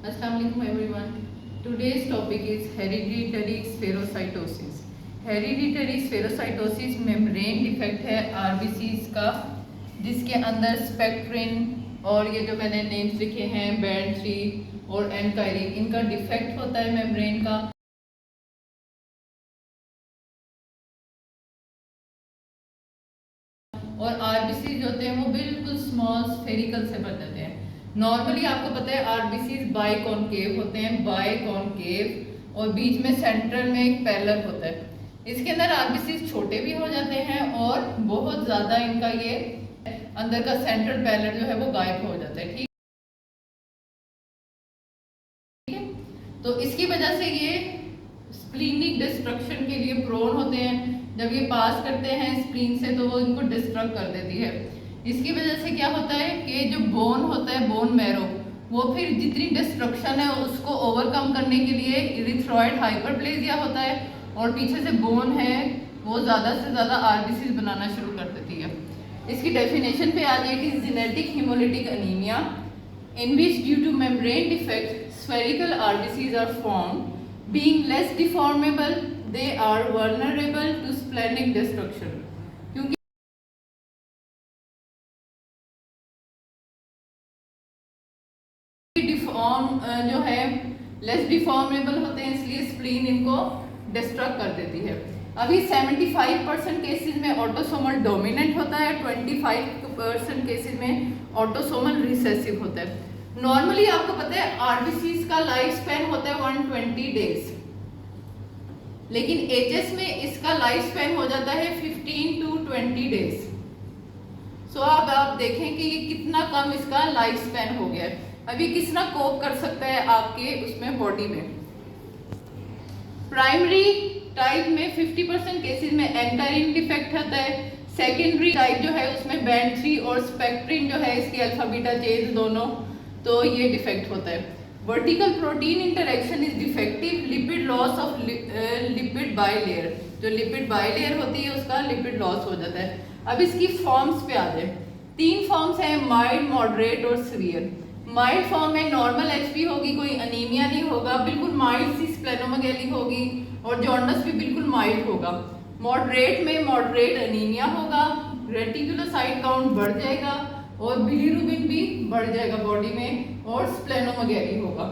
Assalamu alaikum everyone. Today's topic is hereditary spherocytosis. Hereditary spherocytosis membrane defect है RBCs का, जिसके अंदर spectrin और ये जो मैंने नेम्स लिखे हैं बैंड 3 और एनकायरिन, इनका डिफेक्ट होता है मेम्ब्रेन का। और आरबीसीज होते हैं वो बिल्कुल स्मॉल स्फेरिकल से बन जाते हैं। नॉर्मली आपको पता है आरबीसीज बाइकॉनकेव होते हैं, बाइकॉनकेव, और बीच में सेंट्रल में एक पैरेलल होता है। इसके अंदर आरबीसीज छोटे भी हो जाते हैं और बहुत ज्यादा इनका ये अंदर का सेंट्रल पैरेलल जो है वो गायब हो जाता है। ठीक है, तो इसकी वजह से ये स्प्लीनिक डिस्ट्रक्शन के लिए प्रोन होते हैं। जब ये पास करते हैं स्प्लीन से तो वो इनको डिस्ट्रक्ट कर देती है। इसकी वजह से क्या होता है कि जो बोन होता है, बोन मैरो, वो फिर जितनी डिस्ट्रक्शन है उसको ओवरकम करने के लिए इरिथ्रॉइड हाइपरप्लेजिया होता है, और पीछे से बोन है वो ज़्यादा से ज़्यादा आरबीसीज बनाना शुरू कर देती है। इसकी डेफिनेशन पे आ जाए, it is genetic haemolytic anaemia in which due to membrane defect spherical RBCs are formed, being less deformable they are vulnerable to splenic destruction। क्योंकि डिफॉर्म जो है लेस डिफॉर्मेबल होते हैं, इसलिए स्प्लीन इनको डिस्ट्रक्ट कर देती है। अभी 75% केसेस में ऑटोसोमल डोमिनेंट होता है, 25% केसेस में ऑटोसोमल रिसेसिव होता है। नॉर्मली आपको पता है आरबीसीज का लाइफ स्पैन होता है 120 डेज, लेकिन एचएस में इसका लाइफ स्पैन हो जाता है 15 to 20 डेज। सो अब आप देखें कि ये कितना कम इसका लाइफ स्पैन हो गया है। अभी कितना कोप कर सकता है आपके उसमें बॉडी में। प्राइमरी टाइप में 50% केसेस में एंटारिन डिफेक्ट होता है। सेकेंडरी टाइप जो है उसमें बैंड 3 और स्पेक्ट्रिन जो है इसकी अल्फा बीटा चेंज दोनों, तो ये डिफेक्ट होता है। Vertical protein interaction is defective, lipid loss of lipid bilayer, जो लिपिड बाइलेयर होती है उसका लिपिड लॉस हो जाता है। अब इसकी फॉर्म्स पे आ जाए, 3 फॉर्म्स हैं, माइल्ड, मॉडरेट और सीवियर। माइल्ड फॉर्म में नॉर्मल एचपी होगी, कोई अनीमिया नहीं होगा, बिल्कुल माइल्ड सी स्प्लेनोमेगाली होगी और जॉन्डिस भी बिल्कुल माइल्ड होगा। मॉडरेट में मॉडरेट अनीमिया होगा, रेटिकुलोसाइट काउंट बढ़ जाएगा और बिलीरुबिन भी बढ़ जाएगा बॉडी में, और स्प्लेनोमेगाली होगा।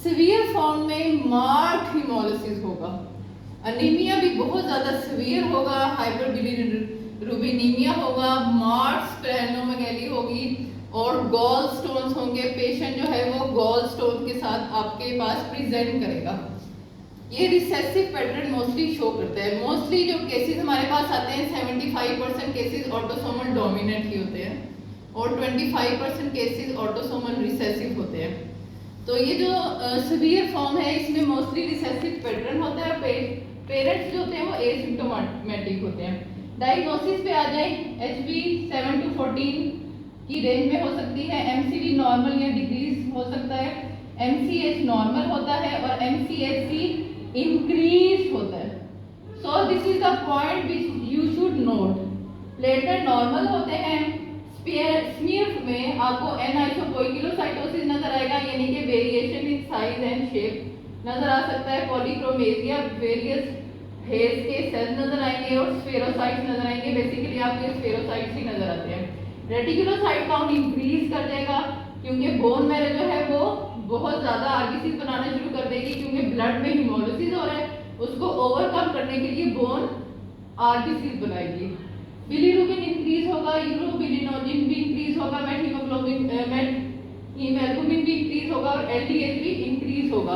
सीवियर फॉर्म में मार्क्ड हिमोलिसिस होगा, अनीमिया भी बहुत ज्यादा सीवियर होगा, हाइपरबिलिरुबिनीमिया होगा, मार्क्ड स्प्लेनोमेगाली होगी और गॉल स्टोन्स होंगे। पेशेंट जो है वो गॉल स्टोन के साथ आपके पास प्रेजेंट करेगा। ये रिसेसिव पैटर्न मोस्टली शो करता है। मोस्टली जो केसेस हमारे पास आते हैं 75% केसेस ऑटोसोमल डोमिनेंट ही होते हैं और 25% केसेस ऑटोसोमल रिसेसिव होते हैं। तो ये जो सीवियर फॉर्म है इसमें मोस्टली रिसेसिव पैटर्न होता है। पेरेंट्स जो होते हैं वो एसिम्प्टोमेटिक होते हैं। डायग्नोसिस पे आ जाए, एचबी 7 to 14 की रेंज में हो सकती है। एमसीवी नॉर्मल या डिक्रीज हो सकता है। एमसीएच नॉर्मल होता है और एमसीएचसी इंक्रीज होता है। So this is the point which you should note. Platelet normal होते हैं। स्मीयर में आपको एनआइसोकोइलोसाइटोसिस नजर आएगा, यानी कि variation in size and shape नजर आ सकता है। पॉलीक्रोमेसिया, वेरियस हेयर्स के सेल्स नजर आएंगे और स्फेरोसाइट्स नजर आएंगे। बेसिकली आपके स्फेरोसाइट्स ही नजर आते हैं। रेटिकुलोसाइट काउंट इंक्रीज कर देगा क्योंकि बोन मैरो जो है वो बहुत ज्यादा आरबीसीज बनाना शुरू कर देगी, क्योंकि ब्लड में हिमोलिसिस हो रहा है, उसको ओवरकम करने के लिए बोन आरबीसीज बनाएगी। बिलीरुबिन इंक्रीज होगा, यूरोबिलिनोजिन भी इंक्रीज होगा, हीमोग्लोबिन भी इंक्रीज होगा और एलडीएच भी इंक्रीज होगा।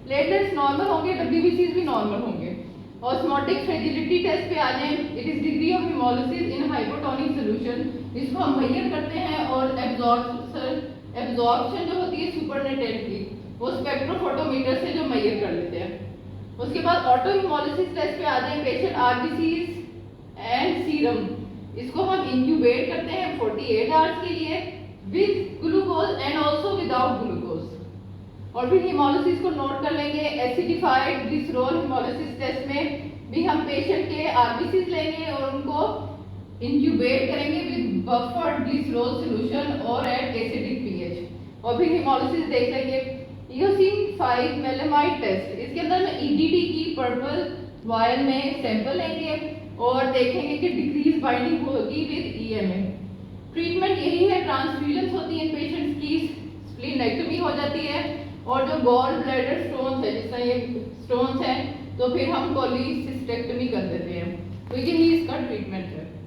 प्लेटलेट्स नॉर्मल होंगे, डब्ल्यूबीसीज भी नॉर्मल होंगे। ऑस्मोटिक फ्रेजिलिटी टेस्ट पे आ जाए, it is degree of haemolysis in hypotonic solution, इसको हम मेजर करते हैं। और एब्जॉर्प्शन जो होती है सुपरनेटेंटली, वो स्पेक्ट्रोफोटोमीटर से जो मेजर कर लेते हैं। उसके बाद ऑटो हिमोलिसिस टेस्ट पे आ जाए, पेशेंट आरबीसीज एंड सीरम, इसको हम इंक्यूबेट करते हैं 48 आवर्स के लिए with glucose and also without glucose, और फिर हिमोलिसिस को नोट कर लेंगे। एसिडिफाइड ग्लिसरॉल हिमोलिसिस टेस्ट में भी हम पेशेंट के आरबीसीज लेंगे और उनको इंक्यूबेट करेंगे विद बफर्ड ग्लिसरॉल सॉल्यूशन और एट एसिडिक पीएच, और फिर हिमोलिसिस देख लेंगे। ये 5 मेलेमाइट टेस्ट, इसके अंदर में ईडीटी की पर्पल वायल में सैंपल लेंगे और देखेंगे कि डिक्रीज बाइंडिंग होगी विद ईएमए। ट्रीटमेंट यही है, ट्रांसफ्यूजन होती है पेशेंट्स की, स्प्लीनेक्टोमी हो जाती है, और जो गॉल ब्लैडर स्टोन्स है, जिस तरह ये स्टोन्स हैं, तो फिर हम कोलिसिस्टेक्टोमी कर देते हैं। तो यही इसका ट्रीटमेंट है।